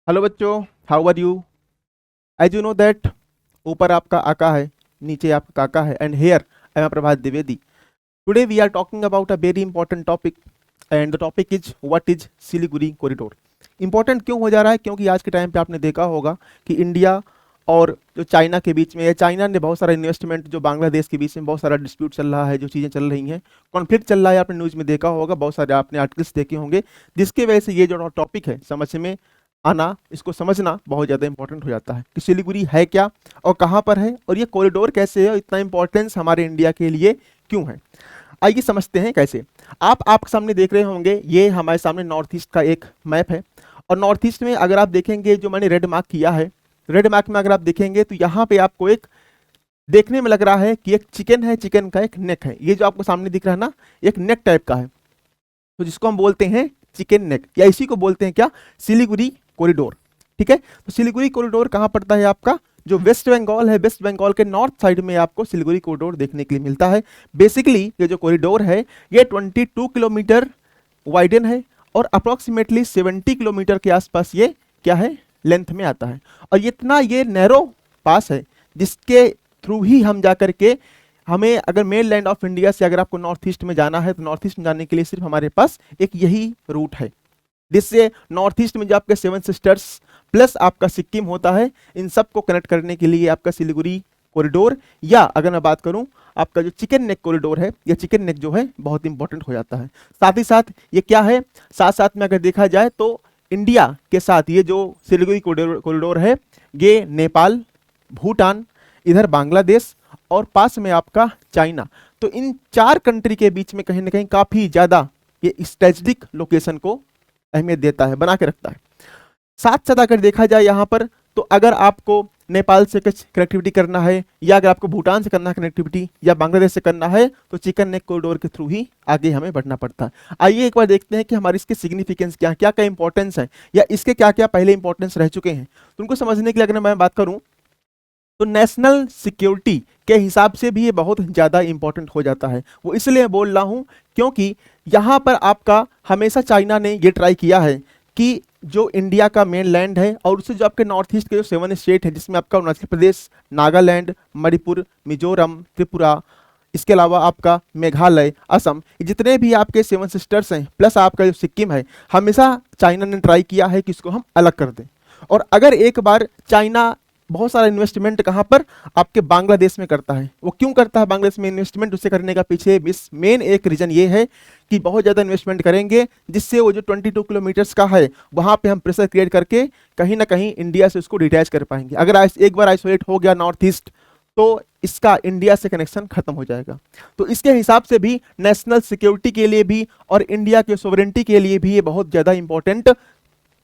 Hello बच्चों, how are you? As you know that ऊपर आपका आका है, नीचे आपका काका है, and here I am Prabhat Dwivedi. Today we are talking about a very important topic and the topic is what is Siliguri corridor. Important क्यों हो जा रहा है? क्योंकि आज के टाइम पे आपने देखा होगा कि इंडिया और जो चाइना के बीच में है, चाइना ने बहुत सारा इन्वेस्टमेंट, जो बांग्लादेश के बीच में बहुत सारा डिस्प्यूट चल रहा है, जो चीज़ें चल रही हैं, कॉन्फ्लिक्ट चल रहा है, आपने न्यूज़ में देखा होगा, बहुत सारे आपने आर्टिकल्स देखे होंगे, जिसकी वजह से ये जो टॉपिक है समझ में आना, इसको समझना बहुत ज़्यादा इंपॉर्टेंट हो जाता है कि सिलीगुड़ी है क्या और कहाँ पर है और ये कॉरिडोर कैसे है और इतना इंपॉर्टेंस हमारे इंडिया के लिए क्यों है. आइए समझते हैं कैसे. आपके सामने देख रहे होंगे, ये हमारे सामने नॉर्थ ईस्ट का एक मैप है और नॉर्थ ईस्ट में अगर आप देखेंगे, जो मैंने रेड मार्क किया है, रेड मार्क में अगर आप देखेंगे तो यहाँ पे आपको एक देखने में लग रहा है कि एक चिकन है, चिकन का एक नेक है. ये जो आपको सामने दिख रहा है ना, एक नेक टाइप का है, तो जिसको हम बोलते हैं चिकन नेक, या इसी को बोलते हैं क्या, सिलीगुड़ी कॉरिडोर. ठीक है, तो सिलीगुड़ी कॉरिडोर कहाँ पड़ता है? आपका जो वेस्ट बंगाल है, वेस्ट बंगाल के नॉर्थ साइड में आपको सिलीगुड़ी कॉरिडोर देखने के लिए मिलता है. बेसिकली ये जो कॉरिडोर है ये 22 किलोमीटर वाइडन है और अप्रोक्सीमेटली 70 किलोमीटर के आसपास ये क्या है, लेंथ में आता है. और इतना ये नैरो पास है जिसके थ्रू ही हम जा करके, हमें अगर मेन लैंड ऑफ इंडिया से अगर आपको नॉर्थ ईस्ट में जाना है तो नॉर्थ ईस्ट में जाने के लिए सिर्फ हमारे पास एक यही रूट है, जिससे नॉर्थ ईस्ट में जो आपके सेवन सिस्टर्स प्लस आपका सिक्किम होता है, इन सब को कनेक्ट करने के लिए आपका सिलीगुड़ी कॉरिडोर, या अगर मैं बात करूं आपका जो चिकन नेक कॉरिडोर है, या चिकन नेक जो है बहुत इंपॉर्टेंट हो जाता है. साथ ही साथ ये क्या है, साथ साथ में अगर देखा जाए तो इंडिया के साथ ये जो सिलीगुड़ी कॉरिडोर है, ये नेपाल, भूटान, इधर बांग्लादेश और पास में आपका चाइना, तो इन चार कंट्री के बीच में कहीं ना कहीं काफी ज्यादा ये स्ट्रेटेजिक लोकेशन को अहमियत देता है, बना के रखता है. साथ साथ अगर देखा जाए यहाँ पर, तो अगर आपको नेपाल से कुछ कनेक्टिविटी करना है, या अगर आपको भूटान से करना है कनेक्टिविटी, या बांग्लादेश से करना है, तो चिकन नेक कॉरिडोर के थ्रू ही आगे हमें बढ़ना पड़ता है. आइए एक बार देखते हैं कि हमारी इसकी सिग्निफिकेंस क्या क्या क्या इंपॉर्टेंस है, या इसके क्या क्या पहले इंपॉर्टेंस रह चुके हैं. तो उनको समझने के लिए अगर मैं बात करूं तो नेशनल सिक्योरिटी के हिसाब से भी ये बहुत ज़्यादा इंपॉर्टेंट हो जाता है. वो इसलिए बोल रहा हूँ क्योंकि यहाँ पर आपका हमेशा चाइना ने ये ट्राई किया है कि जो इंडिया का मेन लैंड है और उससे जो आपके नॉर्थ ईस्ट के जो 7 स्टेट है, जिसमें आपका अरुणाचल प्रदेश, नागालैंड, मणिपुर, मिजोरम, त्रिपुरा, इसके अलावा आपका मेघालय, असम, जितने भी आपके 7 सिस्टर्स हैं प्लस आपका जो सिक्किम है, हमेशा चाइना ने ट्राई किया है कि इसको हम अलग कर दें. और अगर एक बार चाइना बहुत सारा इन्वेस्टमेंट कहाँ पर, आपके बांग्लादेश में करता है. वो क्यों करता है बांग्लादेश में इन्वेस्टमेंट? उसे करने का पीछे मेन एक रीजन ये है कि बहुत ज़्यादा इन्वेस्टमेंट करेंगे, जिससे वो जो 22 किलोमीटर्स का है वहाँ पे हम प्रेशर क्रिएट करके कहीं ना कहीं इंडिया से उसको डिटैच कर पाएंगे. अगर एक बार आइसोलेट हो गया नॉर्थ ईस्ट, तो इसका इंडिया से कनेक्शन खत्म हो जाएगा. तो इसके हिसाब से भी नेशनल सिक्योरिटी के लिए भी और इंडिया के सोवरेंटी के लिए भी ये बहुत ज़्यादा इंपॉर्टेंट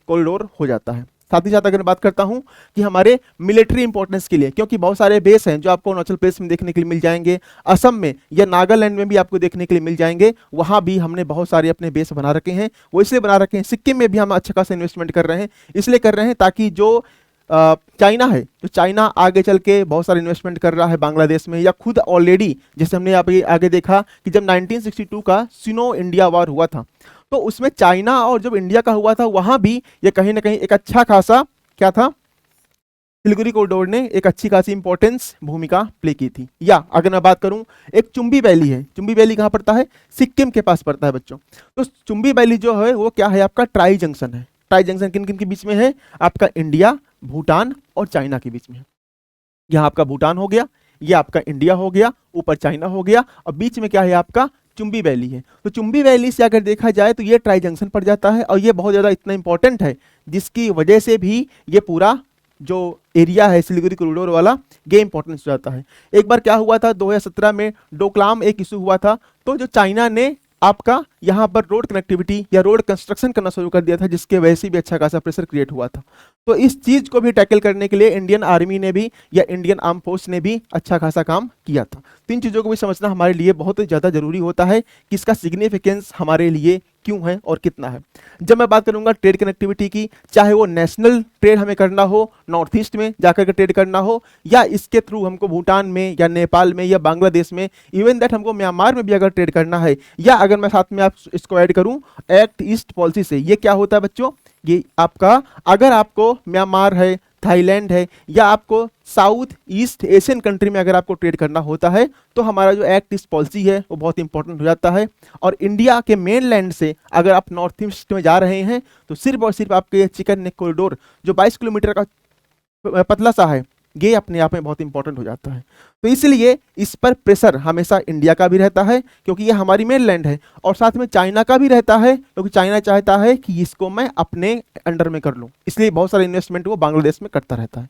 कॉरिडोर हो जाता है. साथ ही साथ अगर बात करता हूं कि हमारे मिलिट्री इंपॉर्टेंस के लिए, क्योंकि बहुत सारे बेस हैं जो आपको अरुणाचल प्रदेश में देखने के लिए मिल जाएंगे, असम में या नागालैंड में भी आपको देखने के लिए मिल जाएंगे, वहां भी हमने बहुत सारे अपने बेस बना रखे हैं. वो इसलिए बना रखे हैं, सिक्किम में भी हम अच्छा खासा इन्वेस्टमेंट कर रहे हैं, इसलिए कर रहे हैं ताकि जो चाइना है, जो चाइना आगे चल के बहुत सारा इन्वेस्टमेंट कर रहा है बांग्लादेश में, या खुद ऑलरेडी जैसे हमने आगे देखा कि जब 1962 का सिनो इंडिया वॉर हुआ था, तो उसमें चाइना और जब इंडिया का हुआ था, वहां भी ये कहीं ना कहीं एक अच्छा खासा क्या था, सिलीगुड़ी कॉरिडोर ने एक अच्छी खासी इंपॉर्टेंस भूमिका प्ले की थी. या अगर मैं बात करूं, एक चुंबी वैली है. चुंबी वैली कहां पड़ता है? सिक्किम के पास पड़ता है बच्चों. तो चुंबी वैली जो है वो क्या है, आपका ट्राई जंक्शन है. ट्राई जंक्शन किन किन के बीच में है? आपका इंडिया, भूटान और चाइना के बीच में है. यहाँ आपका भूटान हो गया, ये आपका इंडिया हो गया, ऊपर चाइना हो गया, और बीच में क्या है, आपका चुंबी वैली है. तो चुंबी वैली से अगर देखा जाए तो ये ट्राई जंक्शन पड़ जाता है, और ये बहुत ज़्यादा इतना इंपॉर्टेंट है जिसकी वजह से भी ये पूरा जो एरिया है सिलीगुड़ी कॉरिडोर वाला, ये इंपॉर्टेंस हो जाता है. एक बार क्या हुआ था, 2017 में डोकलाम एक इशू हुआ था, तो जो चाइना ने आपका यहाँ पर रोड कनेक्टिविटी या रोड कंस्ट्रक्शन करना शुरू कर दिया था, जिसके वजह से भी अच्छा खासा प्रेशर क्रिएट हुआ था. तो इस चीज़ को भी टैकल करने के लिए इंडियन आर्मी ने भी या इंडियन आर्म फोर्स ने भी अच्छा खासा काम किया था. तो इन चीज़ों को भी समझना हमारे लिए बहुत ज़्यादा जरूरी होता है कि इसका सिग्निफिकेंस हमारे लिए क्यों है और कितना है। जब मैं बात करूंगा ट्रेड कनेक्टिविटी की, चाहे वो नेशनल ट्रेड हमें करना हो, नॉर्थ ईस्ट में जाकर के ट्रेड करना हो, या इसके थ्रू हमको भूटान में या नेपाल में या बांग्लादेश में, इवन दैट हमको म्यांमार में भी अगर ट्रेड करना है, या अगर मैं साथ में आप इसको ऐड करूं एक्ट ईस्ट पॉलिसी से, ये क्या होता है बच्चों, ये आपका अगर आपको म्यांमार है, थाईलैंड है, या आपको साउथ ईस्ट एशियन कंट्री में अगर आपको ट्रेड करना होता है, तो हमारा जो एक्ट ईस्ट पॉलिसी है वो बहुत इंपॉर्टेंट हो जाता है। और इंडिया के मेन लैंड से अगर आप नॉर्थ ईस्ट में जा रहे हैं तो सिर्फ और सिर्फ आपके चिकन नेक कॉरिडोर जो 22 किलोमीटर का पतला सा है, ये अपने आप में बहुत इंपॉर्टेंट हो जाता है। तो इसलिए इस पर प्रेशर हमेशा इंडिया का भी रहता है क्योंकि ये हमारी मेन लैंड है, और साथ में चाइना का भी रहता है क्योंकि चाइना चाहता है कि इसको मैं अपने अंडर में कर लूँ, इसलिए बहुत सारा इन्वेस्टमेंट वो बांग्लादेश में करता रहता है।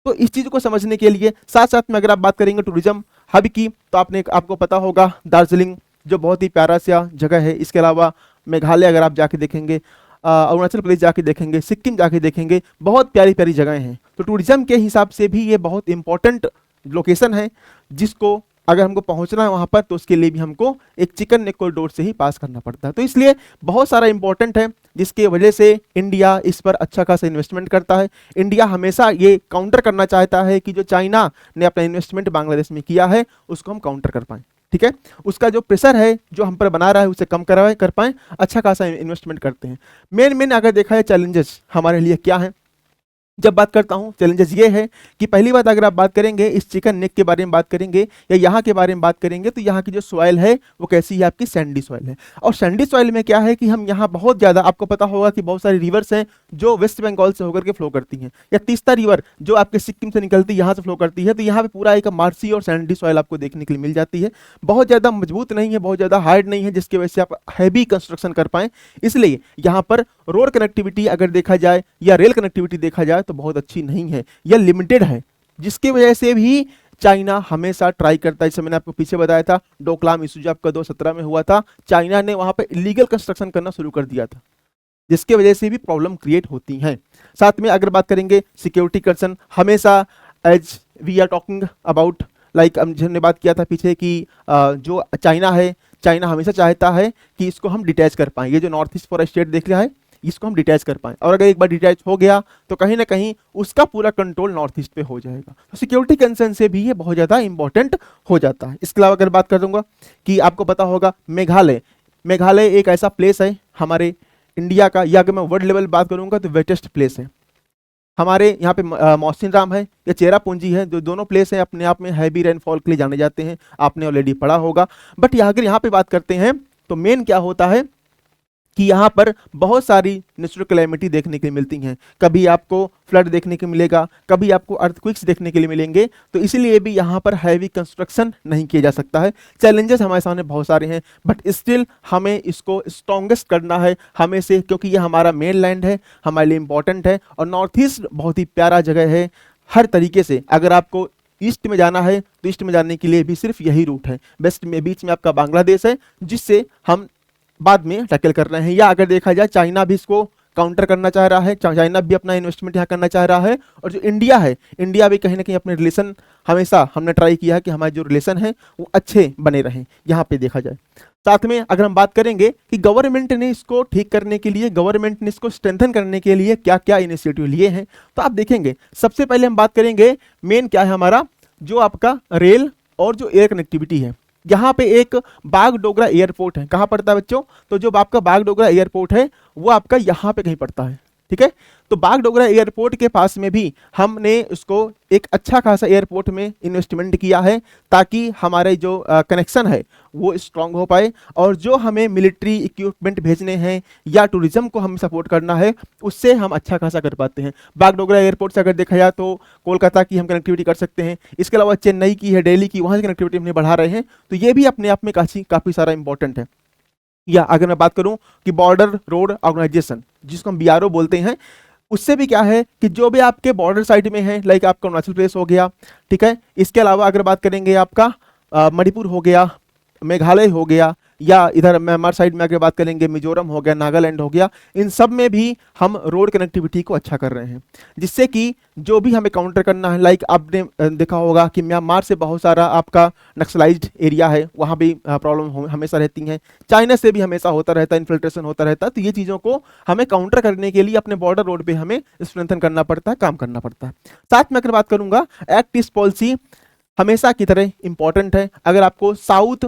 तो इस चीज़ को समझने के लिए साथ साथ में अगर आप बात करेंगे टूरिज्म हब की, तो आपको पता होगा दार्जिलिंग जो बहुत ही प्यारा सा जगह है। इसके अलावा मेघालय अगर आप जाके देखेंगे, अरुणाचल प्रदेश जाके देखेंगे, सिक्किम जाके देखेंगे, बहुत प्यारी प्यारी जगहें हैं। तो टूरिज्म के हिसाब से भी ये बहुत इंपॉर्टेंट लोकेशन है, जिसको अगर हमको पहुंचना है वहां पर तो उसके लिए भी हमको एक चिकन नेक कॉरिडोर से ही पास करना पड़ता है। तो इसलिए बहुत सारा इंपॉर्टेंट है, जिसके वजह से इंडिया इस पर अच्छा खासा इन्वेस्टमेंट करता है। इंडिया हमेशा ये काउंटर करना चाहता है कि जो चाइना ने अपना इन्वेस्टमेंट बांग्लादेश में किया है उसको हम काउंटर कर पाएं, ठीक है, उसका जो प्रेशर है जो हम पर बना रहा है उसे कम कर पाएं, अच्छा खासा इन्वेस्टमेंट करते हैं। मेन अगर देखा है चैलेंजेस हमारे लिए क्या है, जब बात करता हूं चैलेंजेस ये है कि पहली बात अगर आप बात करेंगे इस चिकन नेक के बारे में बात करेंगे या यहाँ के बारे में बात करेंगे, तो यहाँ की जो सॉइल है वो कैसी है, आपकी सैंडी सॉइल है। और सैंडी सॉइल में क्या है कि हम यहाँ बहुत ज़्यादा, आपको पता होगा कि बहुत सारी रिवर्स हैं जो वेस्ट बंगाल से होकर के फ्लो करती हैं, या तीस्ता रिवर जो आपके सिक्किम से निकलती है यहाँ से फ्लो करती है। तो यहाँ पे पूरा एक मार्सी और सैंडी सॉइल आपको देखने के लिए मिल जाती है, बहुत ज़्यादा मजबूत नहीं है, बहुत ज़्यादा हार्ड नहीं है, जिसकी वजह से आप हैवी कंस्ट्रक्शन कर पाएँ। इसलिए यहाँ पर रोड कनेक्टिविटी अगर देखा जाए या रेल कनेक्टिविटी देखा जाए तो बहुत अच्छी नहीं है या लिमिटेड है, जिसकी वजह से भी चाइना हमेशा ट्राई करता है। जैसे मैंने आपको पीछे बताया था डोकलाम इशू जो आपका 2017 में हुआ था, चाइना ने वहां पे इलीगल कंस्ट्रक्शन करना शुरू कर दिया था, जिसके वजह से भी प्रॉब्लम क्रिएट होती हैं। साथ में अगर बात करेंगे सिक्योरिटी कंसर्न, हमेशा as we are talking about like हमने बात किया था पीछे कि जो चाइना है, चाइना हमेशा चाहता है कि इसको हम डिटैच कर पाएं। ये जो नॉर्थ ईस्ट फॉर स्टेट देख लिया है, इसको हम डिटैच कर पाएं, और अगर एक बार डिटैच हो गया तो कहीं ना कहीं उसका पूरा कंट्रोल नॉर्थ ईस्ट पे हो जाएगा। तो सिक्योरिटी कंसर्न से भी ये बहुत ज़्यादा इंपॉर्टेंट हो जाता है। इसके अलावा अगर बात कर दूंगा कि आपको पता होगा मेघालय एक ऐसा प्लेस है हमारे इंडिया का, या अगर मैं वर्ल्ड लेवल बात करूंगा तो वेटेस्ट प्लेस है। हमारे यहाँ पे मौसिन राम है या चेरापूंजी है, जो दोनों प्लेस हैं अपने आप में हैवी रेनफॉल के लिए जाने जाते हैं, आपने ऑलरेडी पढ़ा होगा। बट अगर यहाँ पे बात करते हैं तो मेन क्या होता है कि यहाँ पर बहुत सारी नेचुरल कैलेमिटी देखने के लिए मिलती हैं। कभी आपको फ्लड देखने को मिलेगा, कभी आपको अर्थक्वेक्स देखने के लिए मिलेंगे, तो इसीलिए भी यहाँ पर हैवी कंस्ट्रक्शन नहीं किया जा सकता है। चैलेंजेस हमारे सामने बहुत सारे हैं, बट स्टिल हमें इसको स्ट्रॉन्गेस्ट करना है हमें से, क्योंकि ये हमारा मेन लैंड है, हमारे लिए इंपॉर्टेंट है। और नॉर्थ ईस्ट बहुत ही प्यारा जगह है हर तरीके से। अगर आपको ईस्ट में जाना है तो ईस्ट में जाने के लिए भी सिर्फ यही रूट है। वेस्ट में बीच में आपका बांग्लादेश है, जिससे हम बाद में टैकल कर रहे हैं। या अगर देखा जाए चाइना भी इसको काउंटर करना चाह रहा है, चाइना भी अपना इन्वेस्टमेंट यहाँ करना चाह रहा है। और जो इंडिया है, इंडिया भी कहीं ना कहीं अपने रिलेशन, हमेशा हमने ट्राई किया है कि हमारे जो रिलेशन हैं वो अच्छे बने रहें यहाँ पे देखा जाए। साथ में अगर हम बात करेंगे कि गवर्नमेंट ने इसको ठीक करने के लिए, गवर्नमेंट ने इसको स्ट्रेंथन करने के लिए क्या क्या इनिशिएटिव लिए हैं, तो आप देखेंगे सबसे पहले हम बात करेंगे मेन क्या है हमारा, जो आपका रेल और जो एयर कनेक्टिविटी है। यहाँ पे एक बागडोगरा एयरपोर्ट है, कहाँ पड़ता है बच्चों, तो जो आपका बागडोगरा एयरपोर्ट है वो आपका यहाँ पे कहीं पड़ता है, ठीक है। तो बागडोगरा एयरपोर्ट के पास में भी हमने उसको एक अच्छा खासा एयरपोर्ट में इन्वेस्टमेंट किया है, ताकि हमारे जो कनेक्शन है वो स्ट्रांग हो पाए, और जो हमें मिलिट्री इक्विपमेंट भेजने हैं या टूरिज्म को हम सपोर्ट करना है, उससे हम अच्छा खासा कर पाते हैं। बागडोगरा एयरपोर्ट से अगर देखा जाए तो कोलकाता की हम कनेक्टिविटी कर सकते हैं, इसके अलावा चेन्नई की है, दिल्ली की, वहाँ की कनेक्टिविटी हमने बढ़ा रहे हैं। तो ये भी अपने आप में काफ़ी सारा इंपॉर्टेंट है। या अगर मैं बात करूं कि बॉर्डर रोड ऑर्गेनाइजेशन, जिसको हम BRO बोलते हैं, उससे भी क्या है कि जो भी आपके बॉर्डर साइड में है, लाइक आपका अरुणाचल प्रदेश हो गया, ठीक है, इसके अलावा अगर बात करेंगे आपका मणिपुर हो गया, मेघालय हो गया, या इधर म्यांमार साइड में अगर बात करेंगे मिजोरम हो गया, नागालैंड हो गया, इन सब में भी हम रोड कनेक्टिविटी को अच्छा कर रहे हैं, जिससे कि जो भी हमें काउंटर करना है, लाइक आपने देखा होगा कि म्यांमार से बहुत सारा आपका नक्सलाइज्ड एरिया है, वहाँ भी प्रॉब्लम हमेशा रहती हैं, चाइना से भी हमेशा होता रहता है, इन्फिल्ट्रेशन होता रहता है। तो ये चीज़ों को हमें काउंटर करने के लिए अपने बॉर्डर रोड पे हमें स्ट्रेंथन करना पड़ता है, काम करना पड़ता है। साथ में अगर बात करूंगा, एक्ट ईस्ट पॉलिसी हमेशा की तरह इंपॉर्टेंट है। अगर आपको साउथ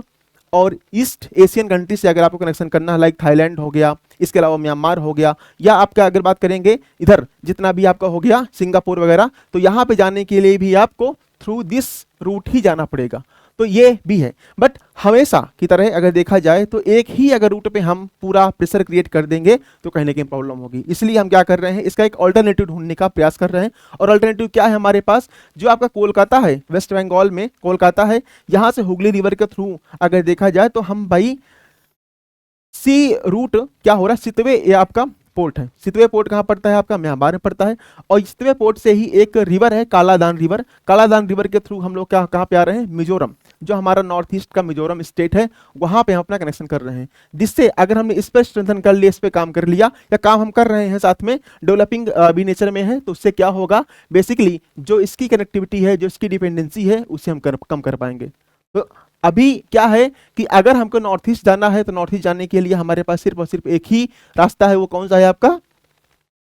और ईस्ट एशियन कंट्री से अगर आपको कनेक्शन करना है, लाइक थाईलैंड हो गया, इसके अलावा म्यांमार हो गया, या आपका अगर बात करेंगे इधर जितना भी आपका हो गया सिंगापुर वगैरह, तो यहाँ पे जाने के लिए भी आपको थ्रू दिस रूट ही जाना पड़ेगा। तो ये भी है, बट हमेशा की तरह अगर देखा जाए तो एक ही अगर रूट पे हम पूरा प्रेशर क्रिएट कर देंगे तो कहीं ना कहीं प्रॉब्लम होगी। इसलिए हम क्या कर रहे हैं, इसका एक ऑल्टरनेटिव ढूंढने का प्रयास कर रहे हैं। और ऑल्टरनेटिव क्या है हमारे पास, जो आपका कोलकाता है, वेस्ट बंगाल में कोलकाता है, यहाँ से हुगली रिवर के थ्रू अगर देखा जाए तो हम भाई सी रूट क्या हो रहा है, सितवे ये आपका पोर्ट है। सितवे पोर्ट कहाँ पड़ता है, आपका म्यांमार में पड़ता है। और सितवे पोर्ट से ही एक रिवर है कालादान रिवर, कालादान रिवर के थ्रू हम लोग क्या कहाँ पे आ रहे हैं, मिजोरम, जो हमारा नॉर्थ ईस्ट का मिजोरम स्टेट है, वहां पे हम अपना कनेक्शन कर रहे हैं। जिससे अगर हमने इस पर स्ट्रेंथन कर लिया, इस पे काम कर लिया, या काम हम कर रहे हैं साथ में डेवलपिंग भी नेचर में है, तो उससे क्या होगा, बेसिकली जो इसकी कनेक्टिविटी है, जो इसकी डिपेंडेंसी है, उसे हम कम कर पाएंगे। तो अभी क्या है कि अगर हमको नॉर्थ ईस्ट जाना है तो नॉर्थ ईस्ट जाने के लिए हमारे पास सिर्फ और सिर्फ एक ही रास्ता है, वो कौन सा है आपका,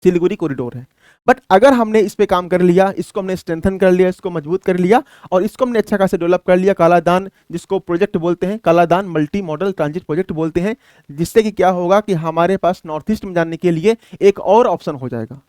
सिलीगुड़ी कॉरिडोर है। बट अगर हमने इस पे काम कर लिया, इसको हमने स्ट्रेंथन कर लिया, इसको मजबूत कर लिया, और इसको हमने अच्छा खासा डेवलप कर लिया, कालादान जिसको प्रोजेक्ट बोलते हैं, Kaladan multi modal transit project बोलते हैं, जिससे कि क्या होगा कि हमारे पास नॉर्थ ईस्ट में जाने के लिए एक और ऑप्शन हो जाएगा।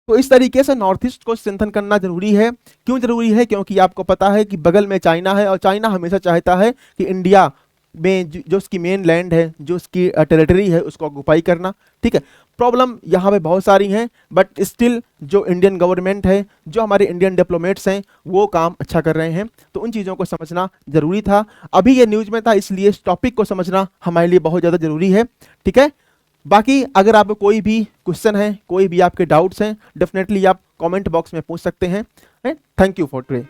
तो इस तरीके से नॉर्थ ईस्ट को स्ट्रेंथन करना जरूरी है। क्यों जरूरी है, क्योंकि आपको पता है कि बगल में चाइना है, और चाइना हमेशा चाहता है कि इंडिया में जो उसकी मेन लैंड है, जो उसकी टेरिटरी है, उसको ऑक्युपाई करना। ठीक है, प्रॉब्लम यहाँ पे बहुत सारी हैं, बट स्टिल जो इंडियन गवर्नमेंट है, जो हमारे इंडियन डिप्लोमेट्स हैं, वो काम अच्छा कर रहे हैं। तो उन चीज़ों को समझना जरूरी था। अभी ये न्यूज़ में था, इसलिए इस टॉपिक को समझना हमारे लिए बहुत ज़्यादा जरूरी है। ठीक है, बाकी अगर आपको कोई भी क्वेश्चन है, कोई भी आपके डाउट्स हैं, डेफिनेटली आप कमेंट बॉक्स में पूछ सकते हैं। Thank you for today.